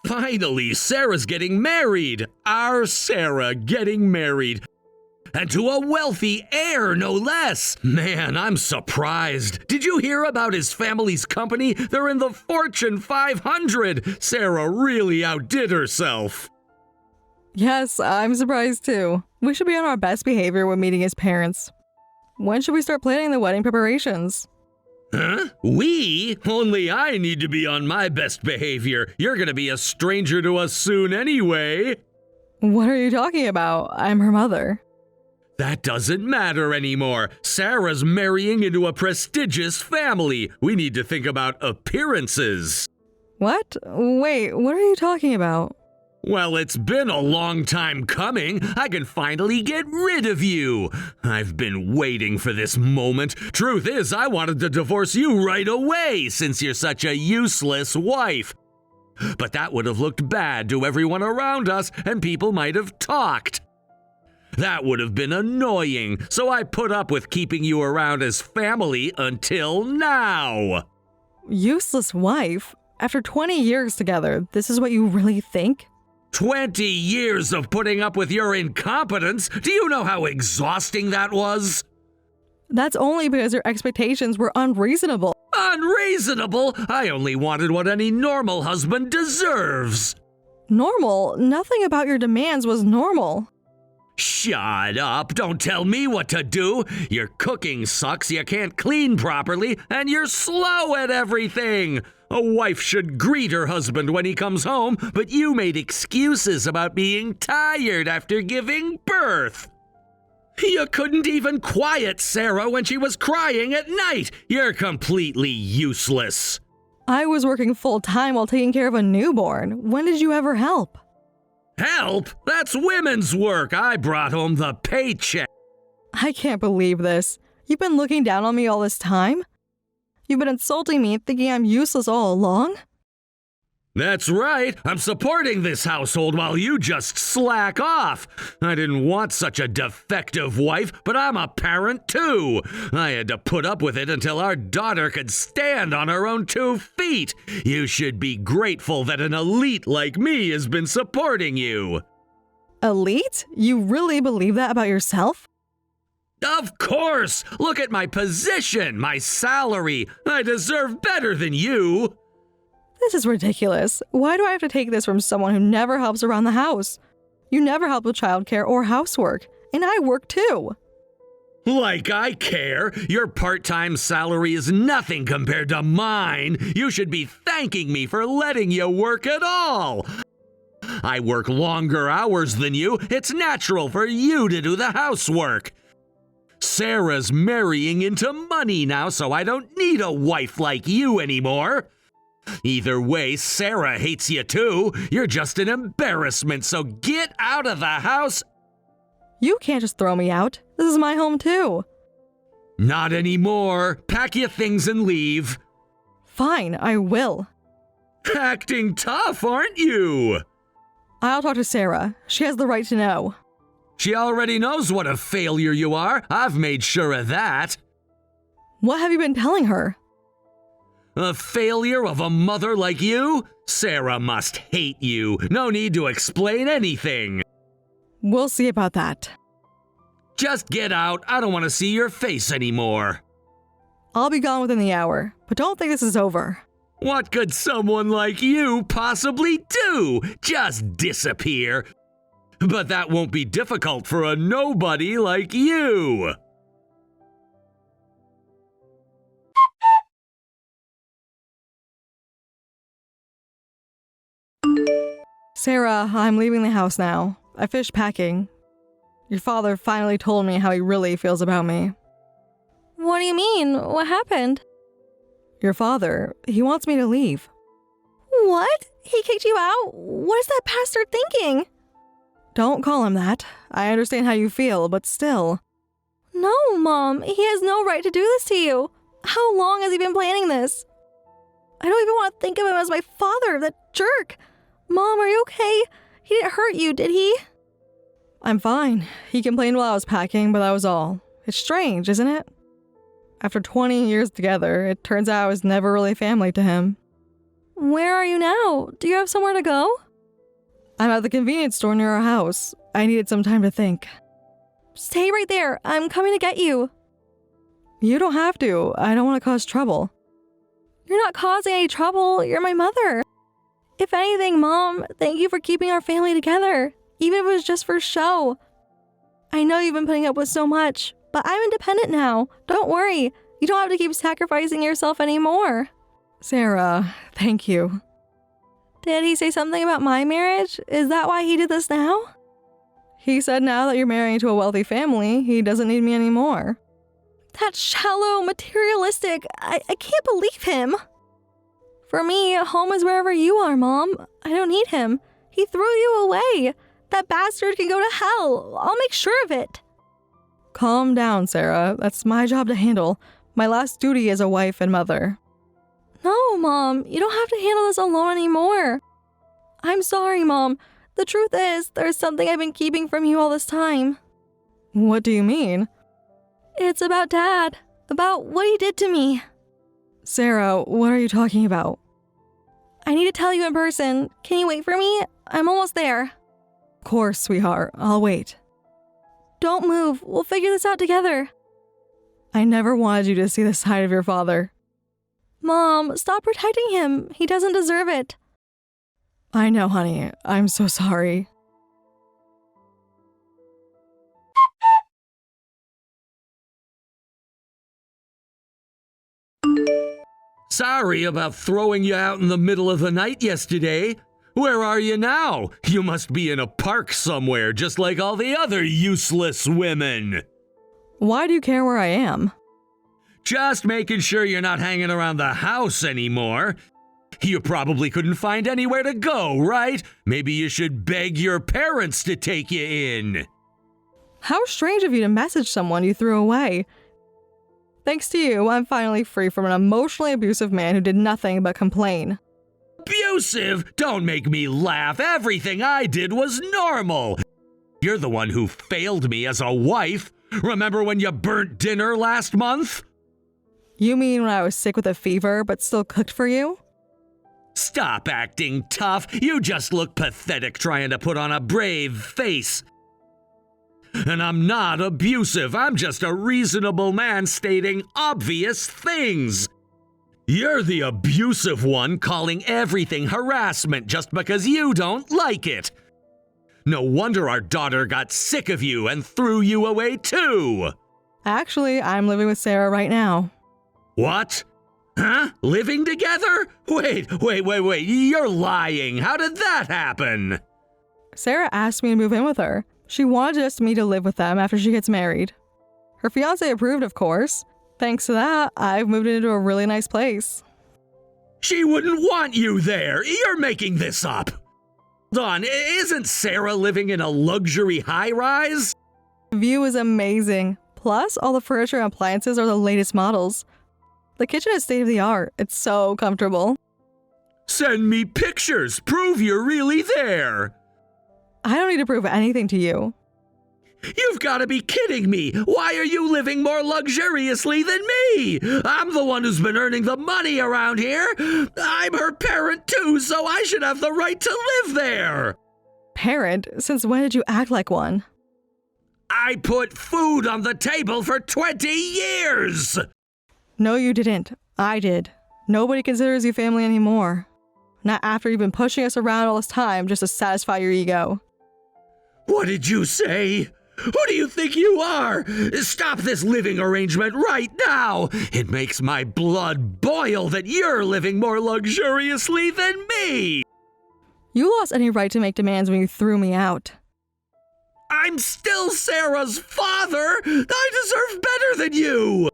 Finally, Sarah's getting married. Our Sarah getting married. And to a wealthy heir, no less. Man, I'm surprised. Did you hear about his family's company? They're in the Fortune 500. Sarah really outdid herself. Yes, I'm surprised too. We should be on our best behavior when meeting his parents. When should we start planning the wedding preparations? Huh? We? Only I need to be on my best behavior. You're gonna be a stranger to us soon anyway. What are you talking about? I'm her mother. That doesn't matter anymore. Sarah's marrying into a prestigious family. We need to think about appearances. What? Wait, what are you talking about? Well, it's been a long time coming. I can finally get rid of you. I've been waiting for this moment. Truth is, I wanted to divorce you right away since you're such a useless wife. But that would have looked bad to everyone around us, and people might have talked. That would have been annoying, so I put up with keeping you around as family until now. Useless wife? After 20 years together, this is what you really think? 20 years of putting up with your incompetence. Do you know how exhausting that was? That's only because your expectations were unreasonable. Unreasonable? I only wanted what any normal husband deserves. Normal? Nothing about your demands was normal. Shut up. Don't tell me what to do. Your cooking sucks, you can't clean properly, and you're slow at everything. A wife should greet her husband when he comes home, but you made excuses about being tired after giving birth. You couldn't even quiet Sarah when she was crying at night. You're completely useless. I was working full-time while taking care of a newborn. When did you ever help? Help? That's women's work. I brought home the paycheck. I can't believe this. You've been looking down on me all this time? You've been insulting me, thinking I'm useless all along? That's right. I'm supporting this household while you just slack off. I didn't want such a defective wife, but I'm a parent too. I had to put up with it until our daughter could stand on her own 2 feet. You should be grateful that an elite like me has been supporting you. Elite? You really believe that about yourself? Of course! Look at my position, my salary. I deserve better than you. This is ridiculous. Why do I have to take this from someone who never helps around the house? You never help with childcare or housework, and I work too. Like I care. Your part-time salary is nothing compared to mine. You should be thanking me for letting you work at all. I work longer hours than you. It's natural for you to do the housework. Sarah's marrying into money now, so I don't need a wife like you anymore. Either way, Sarah hates you too. You're just an embarrassment, so get out of the house. You can't just throw me out. This is my home too. Not anymore. Pack your things and leave. Fine, I will. Acting tough, aren't you? I'll talk to Sarah. She has the right to know. She already knows what a failure you are. I've made sure of that. What have you been telling her? A failure of a mother like you? Sarah must hate you. No need to explain anything. We'll see about that. Just get out. I don't want to see your face anymore. I'll be gone within the hour, but don't think this is over. What could someone like you possibly do? Just disappear. But that won't be difficult for a nobody like you. Sarah, I'm leaving the house now. I finished packing. Your father finally told me how he really feels about me. What do you mean? What happened? Your father, he wants me to leave. What? He kicked you out? What is that bastard thinking? Don't call him that. I understand how you feel, but still. No, Mom. He has no right to do this to you. How long has he been planning this? I don't even want to think of him as my father, that jerk. Mom, are you okay? He didn't hurt you, did he? I'm fine. He complained while I was packing, but that was all. It's strange, isn't it? After 20 years together, it turns out I was never really family to him. Where are you now? Do you have somewhere to go? I'm at the convenience store near our house. I needed some time to think. Stay right there. I'm coming to get you. You don't have to. I don't want to cause trouble. You're not causing any trouble. You're my mother. If anything, Mom, thank you for keeping our family together, even if it was just for show. I know you've been putting up with so much, but I'm independent now. Don't worry. You don't have to keep sacrificing yourself anymore. Sarah, thank you. Did he say something about my marriage? Is that why he did this now? He said now that you're marrying into a wealthy family, he doesn't need me anymore. That's shallow, materialistic. I can't believe him. For me, home is wherever you are, Mom. I don't need him. He threw you away. That bastard can go to hell. I'll make sure of it. Calm down, Sarah. That's my job to handle. My last duty as a wife and mother. No, Mom. You don't have to handle this alone anymore. I'm sorry, Mom. The truth is, there's something I've been keeping from you all this time. What do you mean? It's about Dad. About what he did to me. Sarah, what are you talking about? I need to tell you in person. Can you wait for me? I'm almost there. Of course, sweetheart. I'll wait. Don't move. We'll figure this out together. I never wanted you to see the side of your father. Mom, stop protecting him. He doesn't deserve it. I know, honey. I'm so sorry. Sorry about throwing you out in the middle of the night yesterday. Where are you now? You must be in a park somewhere, just like all the other useless women. Why do you care where I am? Just making sure you're not hanging around the house anymore. You probably couldn't find anywhere to go, right? Maybe you should beg your parents to take you in. How strange of you to message someone you threw away. Thanks to you, I'm finally free from an emotionally abusive man who did nothing but complain. Abusive? Don't make me laugh. Everything I did was normal. You're the one who failed me as a wife. Remember when you burnt dinner last month? You mean when I was sick with a fever but still cooked for you? Stop acting tough. You just look pathetic trying to put on a brave face. And I'm not abusive. I'm just a reasonable man stating obvious things. You're the abusive one, calling everything harassment just because you don't like it. No wonder our daughter got sick of you and threw you away too. Actually, I'm living with Sarah right now. What? Huh? Living together? Wait. You're lying. How did that happen? Sarah asked me to move in with her. She wanted just me to live with them after she gets married. Her fiancé approved, of course. Thanks to that, I've moved into a really nice place. She wouldn't want you there. You're making this up. Dawn, isn't Sarah living in a luxury high-rise? The view is amazing. Plus, all the furniture and appliances are the latest models. The kitchen is state-of-the-art. It's so comfortable. Send me pictures. Prove you're really there. I don't need to prove anything to you. You've got to be kidding me. Why are you living more luxuriously than me? I'm the one who's been earning the money around here. I'm her parent too, so I should have the right to live there. Parent? Since when did you act like one? I put food on the table for 20 years. No, you didn't. I did. Nobody considers you family anymore. Not after you've been pushing us around all this time just to satisfy your ego. What did you say? Who do you think you are? Stop this living arrangement right now! It makes my blood boil that you're living more luxuriously than me! You lost any right to make demands when you threw me out. I'm still Sarah's father! I deserve better than you!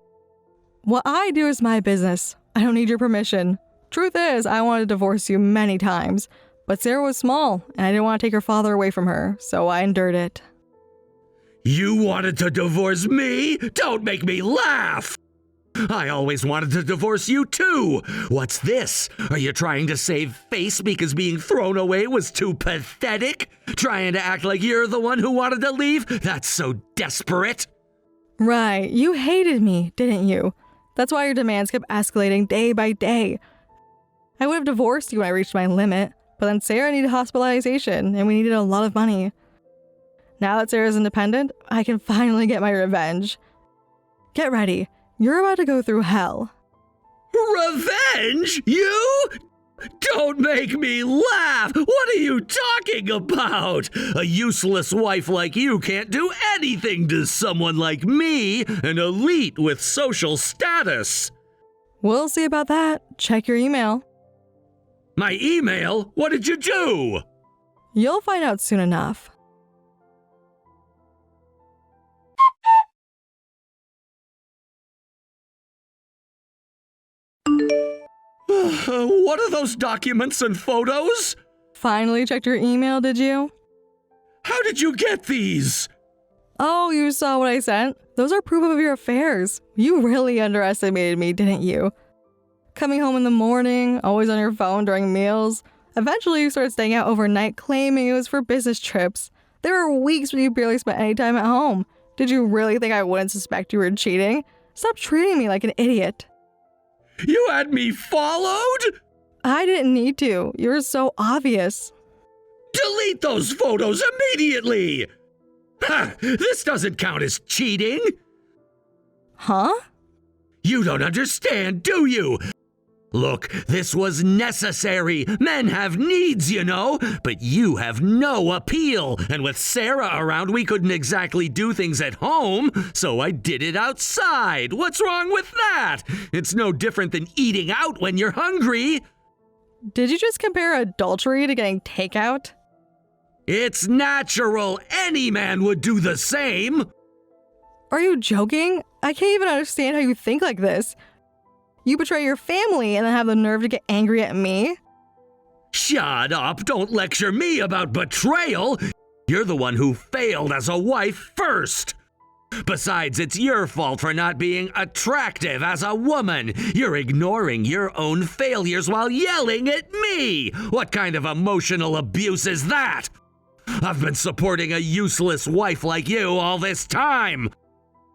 What I do is my business. I don't need your permission. Truth is, I wanted to divorce you many times, but Sarah was small, and I didn't want to take her father away from her, so I endured it. You wanted to divorce me? Don't make me laugh! I always wanted to divorce you too! What's this? Are you trying to save face because being thrown away was too pathetic? Trying to act like you're the one who wanted to leave? That's so desperate! Right, you hated me, didn't you? That's why your demands kept escalating day by day. I would have divorced you when I reached my limit, but then Sarah needed hospitalization and we needed a lot of money. Now that Sarah's independent, I can finally get my revenge. Get ready. You're about to go through hell. Revenge? You? Don't make me laugh! What are you talking about? A useless wife like you can't do anything to someone like me, an elite with social status. We'll see about that. Check your email. My email? What did you do? You'll find out soon enough. What are those documents and photos? Finally checked your email, did you? How did you get these? Oh, you saw what I sent? Those are proof of your affairs. You really underestimated me, didn't you? Coming home in the morning, always on your phone during meals. Eventually, you started staying out overnight, claiming it was for business trips. There were weeks when you barely spent any time at home. Did you really think I wouldn't suspect you were cheating? Stop treating me like an idiot. You had me followed? I didn't need to. You were so obvious. Delete those photos immediately! Ha! This doesn't count as cheating! Huh? You don't understand, do you? Look, this was necessary. Men have needs, you know, but you have no appeal. And with Sarah around, we couldn't exactly do things at home, so I did it outside. What's wrong with that? It's no different than eating out when you're hungry. Did you just compare adultery to getting takeout? It's natural. Any man would do the same. Are you joking? I can't even understand how you think like this. You betray your family and then have the nerve to get angry at me? Shut up. Don't lecture me about betrayal. You're the one who failed as a wife first. Besides, it's your fault for not being attractive as a woman. You're ignoring your own failures while yelling at me. What kind of emotional abuse is that? I've been supporting a useless wife like you all this time.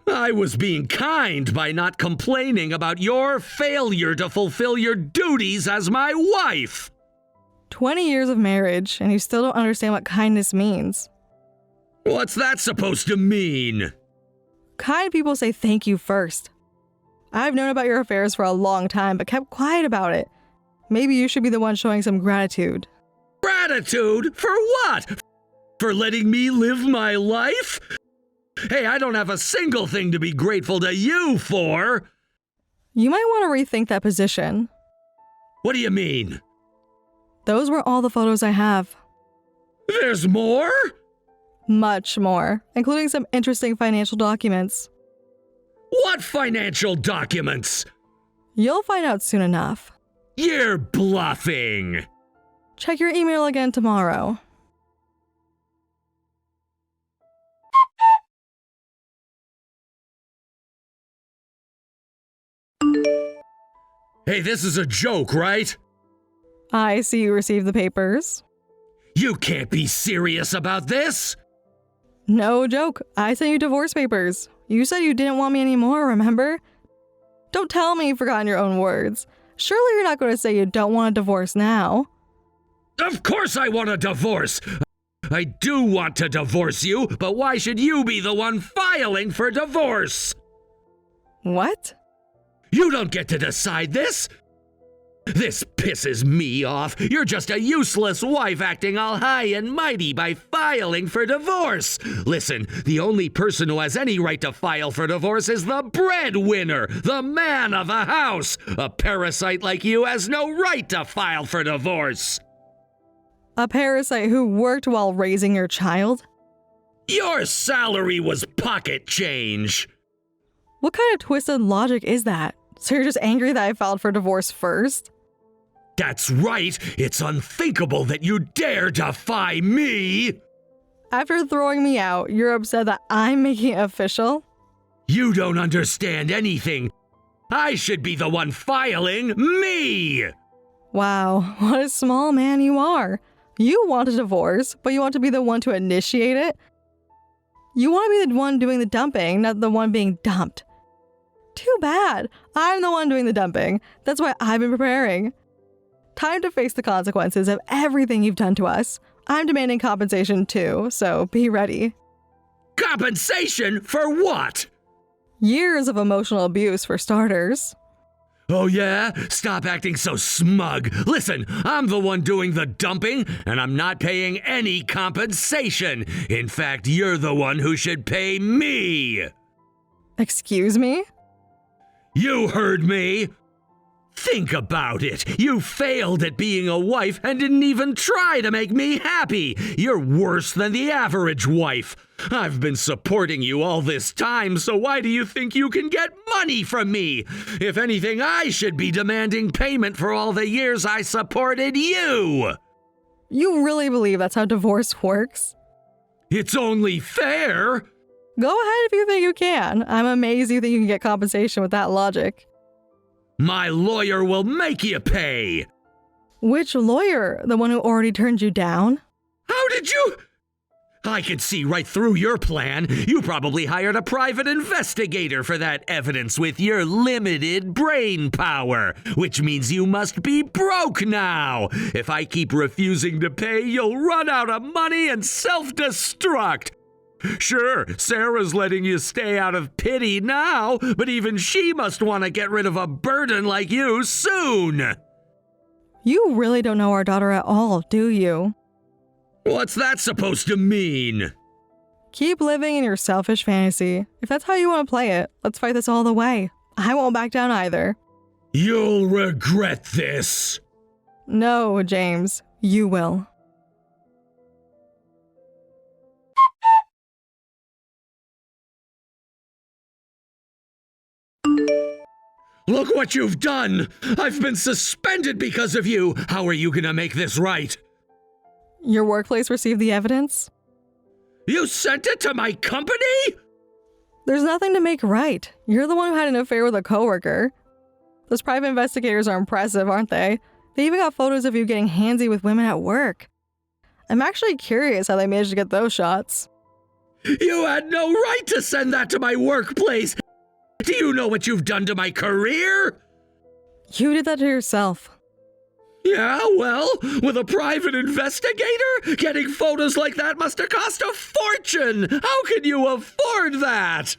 I was being kind by not complaining about your failure to fulfill your duties as my wife. 20 years of marriage, and you still don't understand what kindness means. What's that supposed to mean? Kind people say thank you first. I've known about your affairs for a long time, but kept quiet about it. Maybe you should be the one showing some gratitude. Gratitude? For what? For letting me live my life? Hey, I don't have a single thing to be grateful to you for. You might want to rethink that position. What do you mean? Those were all the photos I have. There's more? Much more, including some interesting financial documents. What financial documents? You'll find out soon enough. You're bluffing. Check your email again tomorrow. Hey, this is a joke, right? I see you received the papers. You can't be serious about this. No joke. I sent you divorce papers. You said you didn't want me anymore, remember? Don't tell me you've forgotten your own words. Surely you're not going to say you don't want a divorce now. Of course I want a divorce. I do want to divorce you, but why should you be the one filing for divorce? What? You don't get to decide this. This pisses me off. You're just a useless wife acting all high and mighty by filing for divorce. Listen, the only person who has any right to file for divorce is the breadwinner, the man of the house. A parasite like you has no right to file for divorce. A parasite who worked while raising your child? Your salary was pocket change. What kind of twisted logic is that? So you're just angry that I filed for divorce first? That's right. It's unthinkable that you dare defy me. After throwing me out, you're upset that I'm making it official? You don't understand anything. I should be the one filing. Me! Wow, what a small man you are. You want a divorce, but you want to be the one to initiate it? You want to be the one doing the dumping, not the one being dumped. Too bad. I'm the one doing the dumping. That's why I've been preparing. Time to face the consequences of everything you've done to us. I'm demanding compensation too, so be ready. Compensation for what? Years of emotional abuse for starters. Oh yeah? Stop acting so smug. Listen, I'm the one doing the dumping, and I'm not paying any compensation. In fact, you're the one who should pay me. Excuse me? You heard me. Think about it. You failed at being a wife and didn't even try to make me happy. You're worse than the average wife. I've been supporting you all this time, so why do you think you can get money from me? If anything, I should be demanding payment for all the years I supported you. You really believe that's how divorce works? It's only fair. Go ahead if you think you can. I'm amazed you think you can get compensation with that logic. My lawyer will make you pay. Which lawyer? The one who already turned you down? How did you? I could see right through your plan. You probably hired a private investigator for that evidence with your limited brain power, which means you must be broke now. If I keep refusing to pay, you'll run out of money and self-destruct. Sure, Sarah's letting you stay out of pity now, but even she must want to get rid of a burden like you soon. You really don't know our daughter at all, do you? What's that supposed to mean? Keep living in your selfish fantasy. If that's how you want to play it, let's fight this all the way. I won't back down either. You'll regret this. No, James, you will. Look what you've done! I've been suspended because of you! How are you gonna make this right? Your workplace received the evidence? You sent it to my company? There's nothing to make right. You're the one who had an affair with a coworker. Those private investigators are impressive, aren't they? They even got photos of you getting handsy with women at work. I'm actually curious how they managed to get those shots. You had no right to send that to my workplace! Do you know what you've done to my career? You did that to yourself. Yeah, well, with a private investigator? Getting photos like that must have cost a fortune! How can you afford that?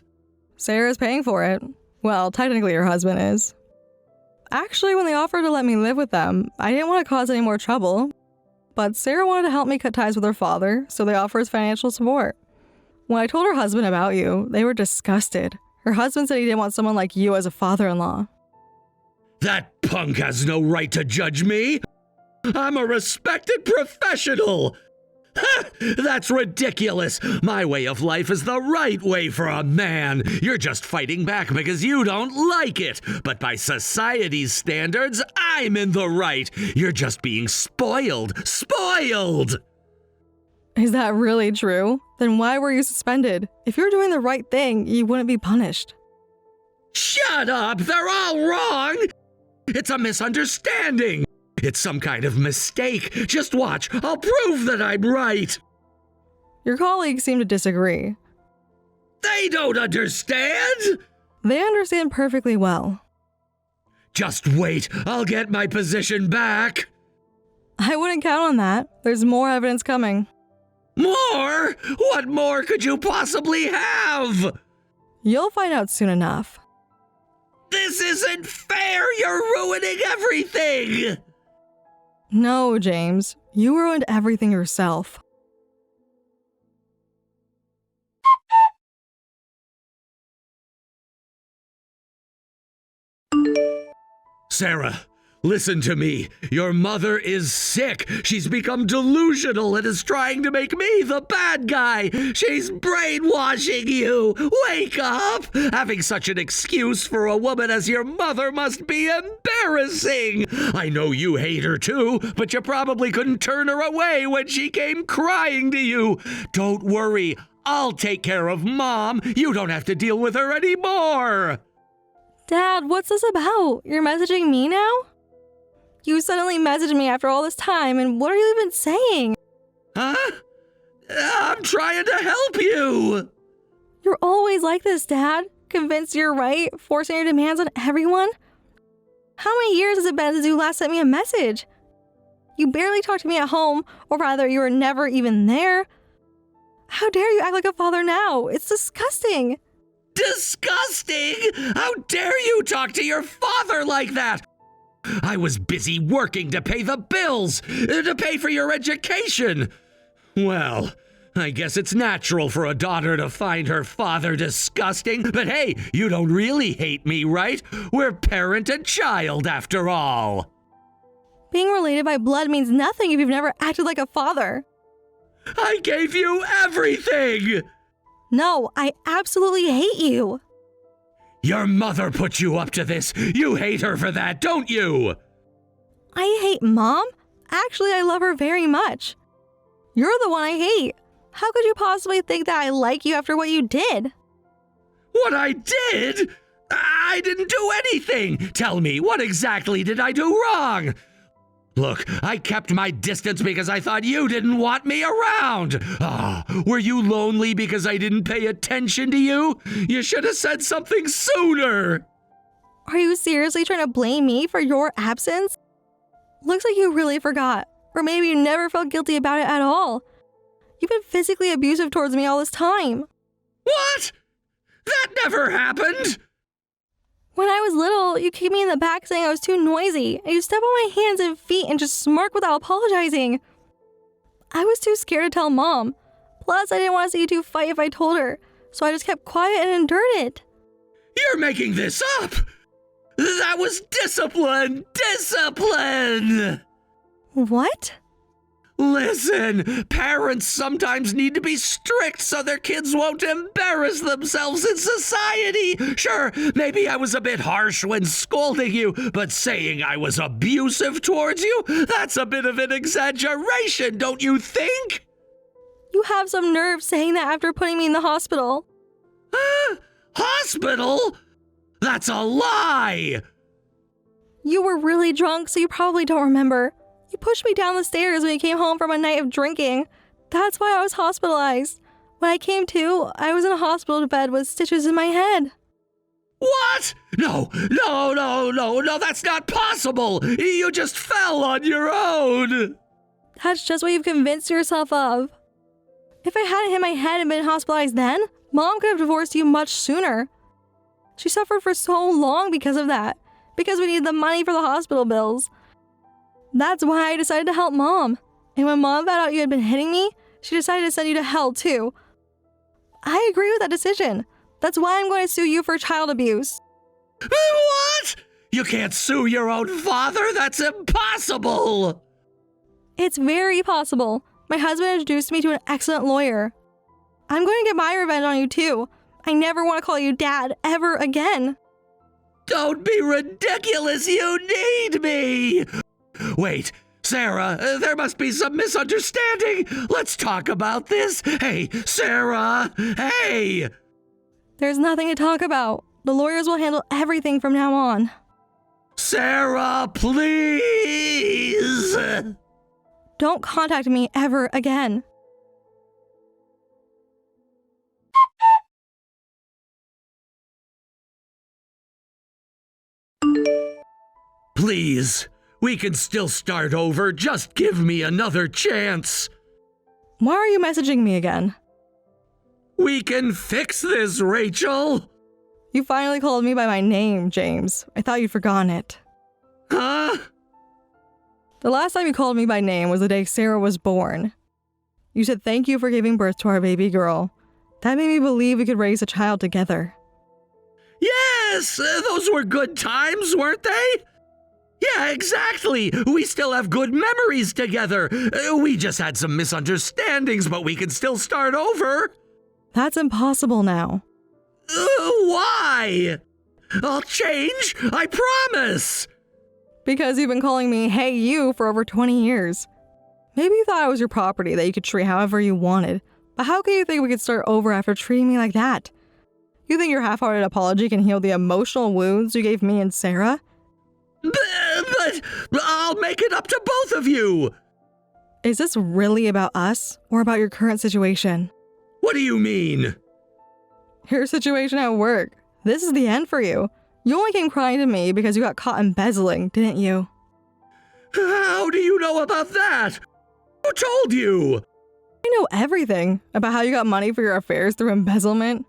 Sarah's paying for it. Well, technically your husband is. Actually, when they offered to let me live with them, I didn't want to cause any more trouble. But Sarah wanted to help me cut ties with her father, so they offered financial support. When I told her husband about you, they were disgusted. Her husband said he didn't want someone like you as a father-in-law. That punk has no right to judge me. I'm a respected professional. Ha! That's ridiculous. My way of life is the right way for a man. You're just fighting back because you don't like it. But by society's standards, I'm in the right. You're just being spoiled. Spoiled! Is that really true? Then why were you suspended? If you're doing the right thing, you wouldn't be punished. Shut up! They're all wrong! It's a misunderstanding. It's some kind of mistake. Just watch. I'll prove that I'm right. Your colleagues seem to disagree. They don't understand. They understand perfectly well. Just wait. I'll get my position back. I wouldn't count on that. There's more evidence coming. More? What more could you possibly have? You'll find out soon enough. This isn't fair! You're ruining everything! No, James. You ruined everything yourself. Sarah, listen to me. Your mother is sick. She's become delusional and is trying to make me the bad guy. She's brainwashing you. Wake up! Having such an excuse for a woman as your mother must be embarrassing. I know you hate her too, but you probably couldn't turn her away when she came crying to you. Don't worry. I'll take care of Mom. You don't have to deal with her anymore. Dad, what's this about? You're messaging me now? You suddenly messaged me after all this time, and what are you even saying? Huh? I'm trying to help you. You're always like this, Dad. Convinced you're right, forcing your demands on everyone? How many years has it been since you last sent me a message? You barely talk to me at home, or rather, you were never even there. How dare you act like a father now? It's disgusting. Disgusting! How dare you talk to your father like that? I was busy working to pay the bills, to pay for your education. Well, I guess it's natural for a daughter to find her father disgusting, but hey, you don't really hate me, right? We're parent and child after all. Being related by blood means nothing if you've never acted like a father. I gave you everything! No, I absolutely hate you. Your mother put you up to this. You hate her for that, don't you? I hate Mom? Actually, I love her very much. You're the one I hate. How could you possibly think that I like you after what you did? What I did? I didn't do anything. Tell me, what exactly did I do wrong? Look, I kept my distance because I thought you didn't want me around. Were you lonely because I didn't pay attention to you? You should have said something sooner. Are you seriously trying to blame me for your absence? Looks like you really forgot. Or maybe you never felt guilty about it at all. You've been physically abusive towards me all this time. What? That never happened. When I was little, you kicked me in the back saying I was too noisy, and you step on my hands and feet and just smirk without apologizing. I was too scared to tell Mom. Plus, I didn't want to see you two fight if I told her, so I just kept quiet and endured it. You're making this up. That was discipline. Discipline. What? Listen, parents sometimes need to be strict so their kids won't embarrass themselves in society. Sure, maybe I was a bit harsh when scolding you, but saying I was abusive towards you, that's a bit of an exaggeration, don't you think? You have some nerve saying that after putting me in the hospital. Hospital? That's a lie! You were really drunk, so you probably don't remember. You pushed me down the stairs when you came home from a night of drinking. That's why I was hospitalized. When I came to, I was in a hospital bed with stitches in my head. What? No, that's not possible. You just fell on your own. That's just what you've convinced yourself of. If I hadn't hit my head and been hospitalized then, Mom could have divorced you much sooner. She suffered for so long because of that, because we needed the money for the hospital bills. That's why I decided to help Mom. And when Mom found out you had been hitting me, she decided to send you to hell too. I agree with that decision. That's why I'm going to sue you for child abuse. What? You can't sue your own father? That's impossible! It's very possible. My husband introduced me to an excellent lawyer. I'm going to get my revenge on you too. I never want to call you Dad ever again. Don't be ridiculous, you need me! Wait, Sarah, there must be some misunderstanding. Let's talk about this. Hey, Sarah, hey! There's nothing to talk about. The lawyers will handle everything from now on. Sarah, please! Don't contact me ever again. Please, we can still start over. Just give me another chance. Why are you messaging me again? We can fix this, Rachel. You finally called me by my name, James. I thought you'd forgotten it. Huh? The last time you called me by name was the day Sarah was born. You said thank you for giving birth to our baby girl. That made me believe we could raise a child together. Yes, those were good times, weren't they? Yeah, exactly. We still have good memories together. We just had some misunderstandings, but we can still start over. That's impossible now. Why? I'll change, I promise. Because you've been calling me hey you for over 20 years. Maybe you thought I was your property that you could treat however you wanted, but how can you think we could start over after treating me like that? You think your half-hearted apology can heal the emotional wounds you gave me and Sarah? But I'll make it up to both of you. Is this really about us or about your current situation? What do you mean? Your situation at work. This is the end for you. You only came crying to me because you got caught embezzling, didn't you? How do you know about that? Who told you? I know everything about how you got money for your affairs through embezzlement.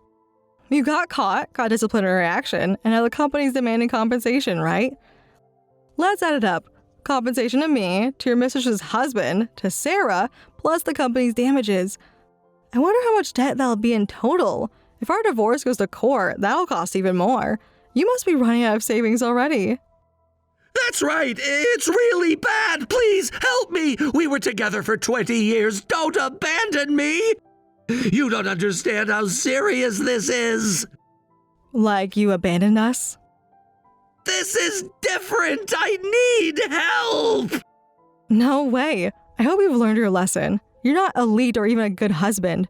You got caught, got disciplinary action, and now the company's demanding compensation, right? Let's add it up. Compensation to me, to your mistress's husband, to Sarah, plus the company's damages. I wonder how much debt that'll be in total. If our divorce goes to court, that'll cost even more. You must be running out of savings already. That's right. It's really bad. Please help me. We were together for 20 years. Don't abandon me. You don't understand how serious this is. Like you abandoned us? This is different. I need help. No way. I hope you've learned your lesson. You're not elite or even a good husband.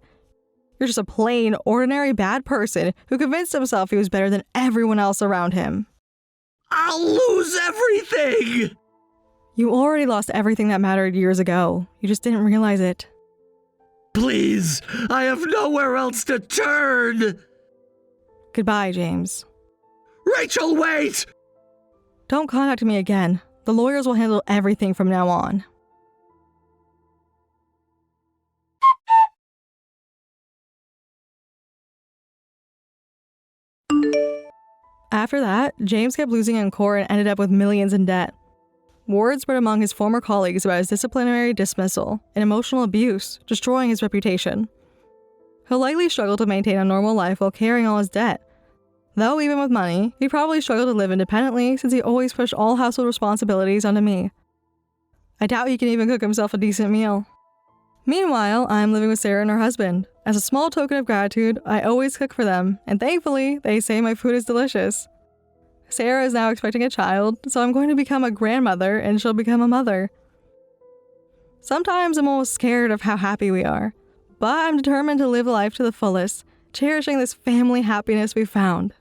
You're just a plain, ordinary bad person who convinced himself he was better than everyone else around him. I'll lose everything. You already lost everything that mattered years ago. You just didn't realize it. Please, I have nowhere else to turn. Goodbye, James. Rachel, wait! Don't contact me again. The lawyers will handle everything from now on. After that, James kept losing in court and ended up with millions in debt. Word spread among his former colleagues about his disciplinary dismissal and emotional abuse, destroying his reputation. He'll likely struggle to maintain a normal life while carrying all his debt. Though even with money, he probably struggled to live independently since he always pushed all household responsibilities onto me. I doubt he can even cook himself a decent meal. Meanwhile, I'm living with Sarah and her husband. As a small token of gratitude, I always cook for them, and thankfully, they say my food is delicious. Sarah is now expecting a child, so I'm going to become a grandmother and she'll become a mother. Sometimes I'm almost scared of how happy we are, but I'm determined to live life to the fullest, cherishing this family happiness we found.